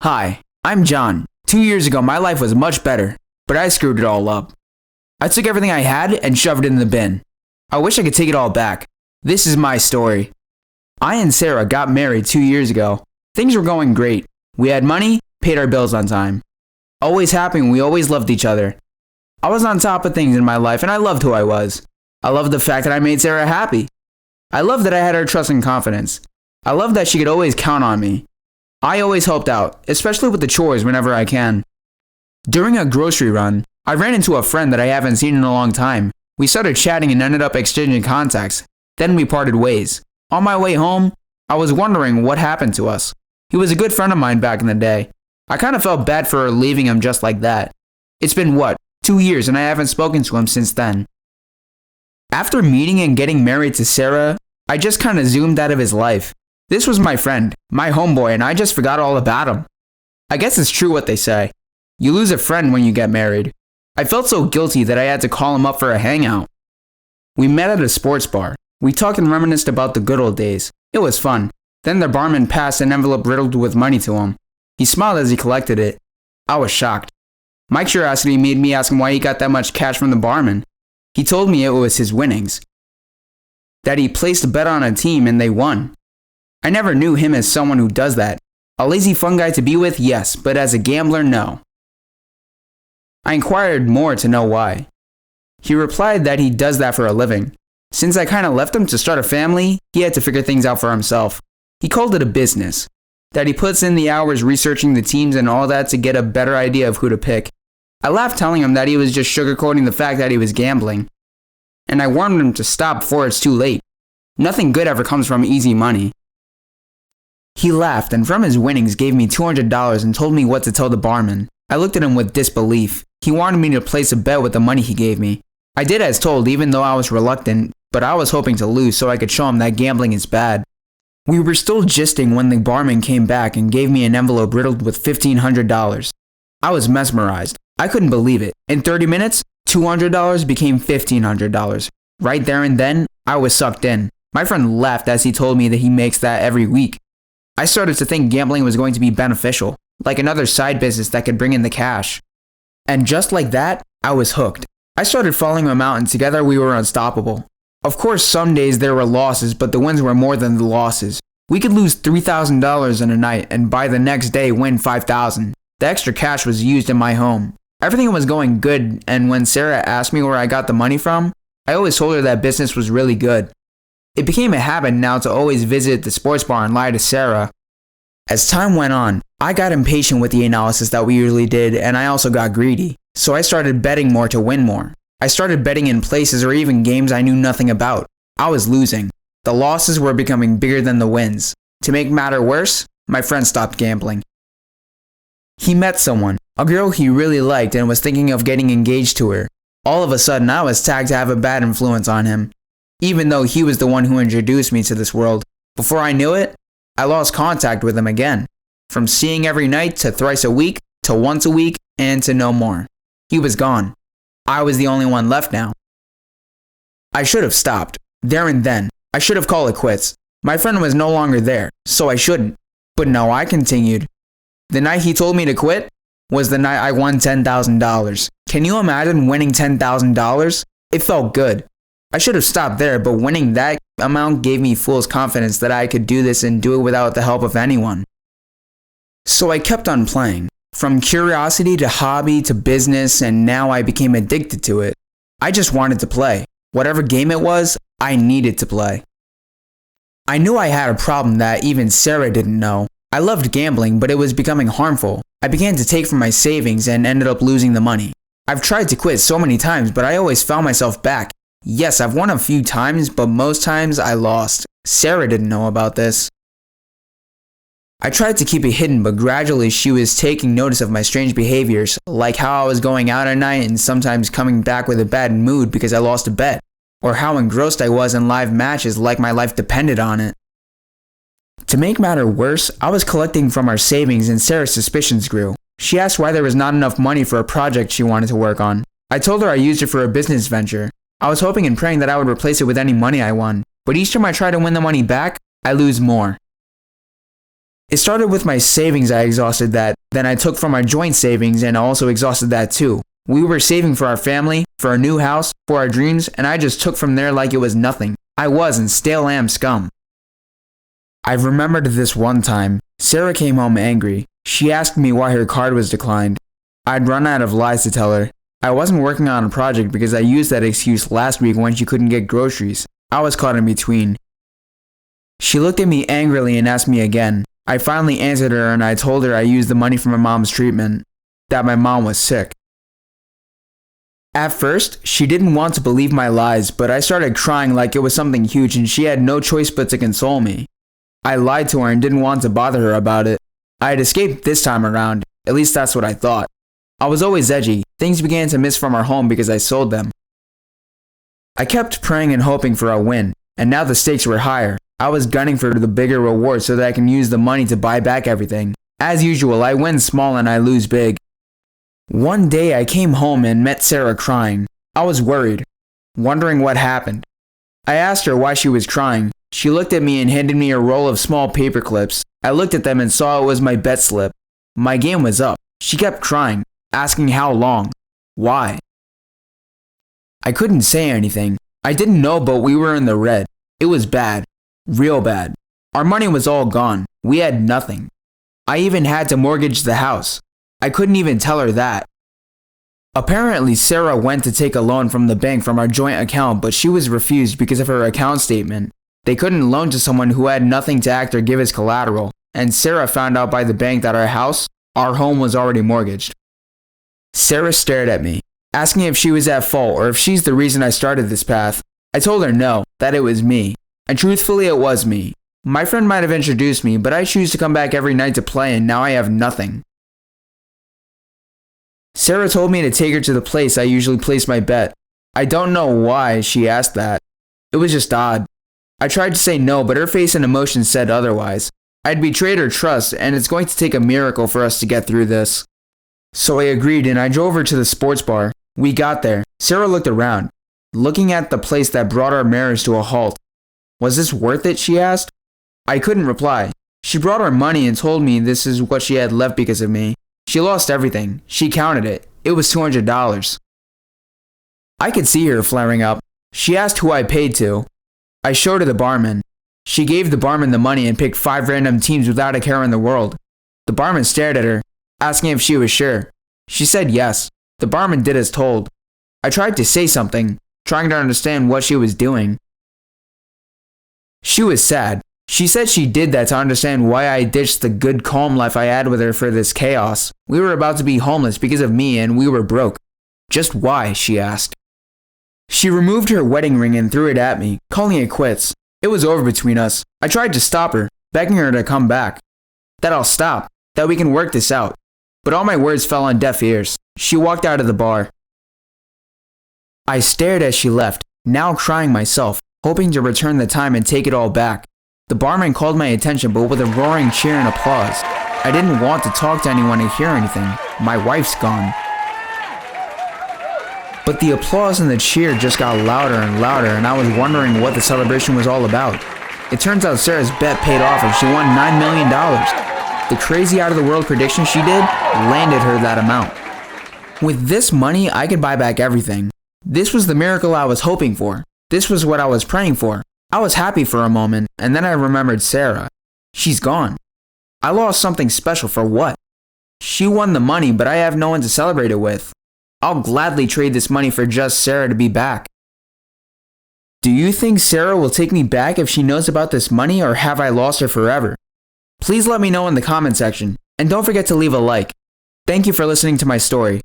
Hi, I'm John. 2 years ago, my life was much better, but I screwed it all up. I took everything I had and shoved it in the bin. I wish I could take it all back. This is my story. I and Sarah got married 2 years ago. Things were going great. We had money, paid our bills on time. Always happy and we always loved each other. I was on top of things in my life and I loved who I was. I loved the fact that I made Sarah happy. I loved that I had her trust and confidence. I loved that she could always count on me. I always helped out, especially with the chores whenever I can. During a grocery run, I ran into a friend that I haven't seen in a long time. We started chatting and ended up exchanging contacts. Then we parted ways. On my way home, I was wondering what happened to us. He was a good friend of mine back in the day. I kind of felt bad for leaving him just like that. It's been 2 years and I haven't spoken to him since then. After meeting and getting married to Sarah, I just kind of zoomed out of his life. This was my friend, my homeboy, and I just forgot all about him. I guess it's true what they say. You lose a friend when you get married. I felt so guilty that I had to call him up for a hangout. We met at a sports bar. We talked and reminisced about the good old days. It was fun. Then the barman passed an envelope riddled with money to him. He smiled as he collected it. I was shocked. My curiosity made me ask him why he got that much cash from the barman. He told me it was his winnings. That he placed a bet on a team and they won. I never knew him as someone who does that. A lazy fun guy to be with, yes, but as a gambler, no. I inquired more to know why. He replied that he does that for a living. Since I kinda left him to start a family, he had to figure things out for himself. He called it a business. That he puts in the hours researching the teams and all that to get a better idea of who to pick. I laughed telling him that he was just sugarcoating the fact that he was gambling. And I warned him to stop before it's too late. Nothing good ever comes from easy money. He laughed and from his winnings gave me $200 and told me what to tell the barman. I looked at him with disbelief. He wanted me to place a bet with the money he gave me. I did as told even though I was reluctant, but I was hoping to lose so I could show him that gambling is bad. We were still gisting when the barman came back and gave me an envelope riddled with $1,500. I was mesmerized. I couldn't believe it. In 30 minutes, $200 became $1,500. Right there and then, I was sucked in. My friend laughed as he told me that he makes that every week. I started to think gambling was going to be beneficial, like another side business that could bring in the cash. And just like that, I was hooked. I started following him out and together we were unstoppable. Of course, some days there were losses, but the wins were more than the losses. We could lose $3,000 in a night and by the next day win $5,000. The extra cash was used in my home. Everything was going good, and when Sarah asked me where I got the money from, I always told her that business was really good. It became a habit now to always visit the sports bar and lie to Sarah. As time went on, I got impatient with the analysis that we usually did, and I also got greedy. So I started betting more to win more. I started betting in places or even games I knew nothing about. I was losing. The losses were becoming bigger than the wins. To make matter worse, my friend stopped gambling. He met someone, a girl he really liked and was thinking of getting engaged to her. All of a sudden, I was tagged to have a bad influence on him. Even though he was the one who introduced me to this world. Before I knew it, I lost contact with him again. From seeing every night to thrice a week, to once a week, and to no more. He was gone. I was the only one left now. I should have stopped. There and then. I should have called it quits. My friend was no longer there, so I shouldn't. But no, I continued. The night he told me to quit was the night I won $10,000. Can you imagine winning $10,000? It felt good. I should have stopped there, but winning that amount gave me fool's confidence that I could do this and do it without the help of anyone. So I kept on playing. From curiosity to hobby to business, and now I became addicted to it. I just wanted to play. Whatever game it was, I needed to play. I knew I had a problem that even Sarah didn't know. I loved gambling, but it was becoming harmful. I began to take from my savings and ended up losing the money. I've tried to quit so many times, but I always found myself back. Yes, I've won a few times, but most times I lost. Sarah didn't know about this. I tried to keep it hidden, but gradually she was taking notice of my strange behaviors, like how I was going out at night and sometimes coming back with a bad mood because I lost a bet, or how engrossed I was in live matches like my life depended on it. To make matter worse, I was collecting from our savings and Sarah's suspicions grew. She asked why there was not enough money for a project she wanted to work on. I told her I used it for a business venture. I was hoping and praying that I would replace it with any money I won, but each time I try to win the money back, I lose more. It started with my savings. I exhausted that. Then I took from my joint savings and also exhausted that too. We were saving for our family, for our new house, for our dreams, and I just took from there like it was nothing. I was and still am scum. I remembered this one time. Sarah came home angry. She asked me why her card was declined. I'd run out of lies to tell her. I wasn't working on a project because I used that excuse last week when she couldn't get groceries. I was caught in between. She looked at me angrily and asked me again. I finally answered her and I told her I used the money for my mom's treatment, that my mom was sick. At first, she didn't want to believe my lies, but I started crying like it was something huge and she had no choice but to console me. I lied to her and didn't want to bother her about it. I had escaped this time around, at least that's what I thought. I was always edgy. Things began to miss from our home because I sold them. I kept praying and hoping for a win, and now the stakes were higher. I was gunning for the bigger reward so that I can use the money to buy back everything. As usual, I win small and I lose big. One day I came home and met Sarah crying. I was worried, wondering what happened. I asked her why she was crying. She looked at me and handed me a roll of small paper clips. I looked at them and saw it was my bet slip. My game was up. She kept crying, asking how long, why. I couldn't say anything. I didn't know, but we were in the red. It was bad. Real bad. Our money was all gone. We had nothing. I even had to mortgage the house. I couldn't even tell her that. Apparently, Sarah went to take a loan from the bank from our joint account, but she was refused because of her account statement. They couldn't loan to someone who had nothing to act or give as collateral, and Sarah found out by the bank that our home was already mortgaged. Sarah stared at me, asking if she was at fault or if she's the reason I started this path. I told her no, that it was me. And truthfully, it was me. My friend might have introduced me, but I choose to come back every night to play and now I have nothing. Sarah told me to take her to the place I usually place my bet. I don't know why she asked that. It was just odd. I tried to say no, but her face and emotions said otherwise. I'd betrayed her trust, and it's going to take a miracle for us to get through this. So I agreed and I drove her to the sports bar. We got there. Sarah looked around, looking at the place that brought our marriage to a halt. Was this worth it, she asked. I couldn't reply. She brought her money and told me this is what she had left because of me. She lost everything. She counted it. It was $200. I could see her flaring up. She asked who I paid to. I showed her the barman. She gave the barman the money and picked 5 random teams without a care in the world. The barman stared at her, asking if she was sure. She said yes. The barman did as told. I tried to say something, trying to understand what she was doing. She was sad. She said she did that to understand why I ditched the good calm life I had with her for this chaos. We were about to be homeless because of me and we were broke. Just why, she asked. She removed her wedding ring and threw it at me, calling it quits. It was over between us. I tried to stop her, begging her to come back. That I'll stop, that we can work this out. But all my words fell on deaf ears. She walked out of the bar. I stared as she left, now crying myself, hoping to return the time and take it all back. The barman called my attention, but with a roaring cheer and applause. I didn't want to talk to anyone or hear anything. My wife's gone. But the applause and the cheer just got louder and louder, and I was wondering what the celebration was all about. It turns out Sarah's bet paid off and she won $9 million. The crazy out-of-the-world prediction she did landed her that amount. With this money, I could buy back everything. This was the miracle I was hoping for. This was what I was praying for. I was happy for a moment, and then I remembered Sarah. She's gone. I lost something special for what? She won the money, but I have no one to celebrate it with. I'll gladly trade this money for just Sarah to be back. Do you think Sarah will take me back if she knows about this money, or have I lost her forever? Please let me know in the comment section, and don't forget to leave a like. Thank you for listening to my story.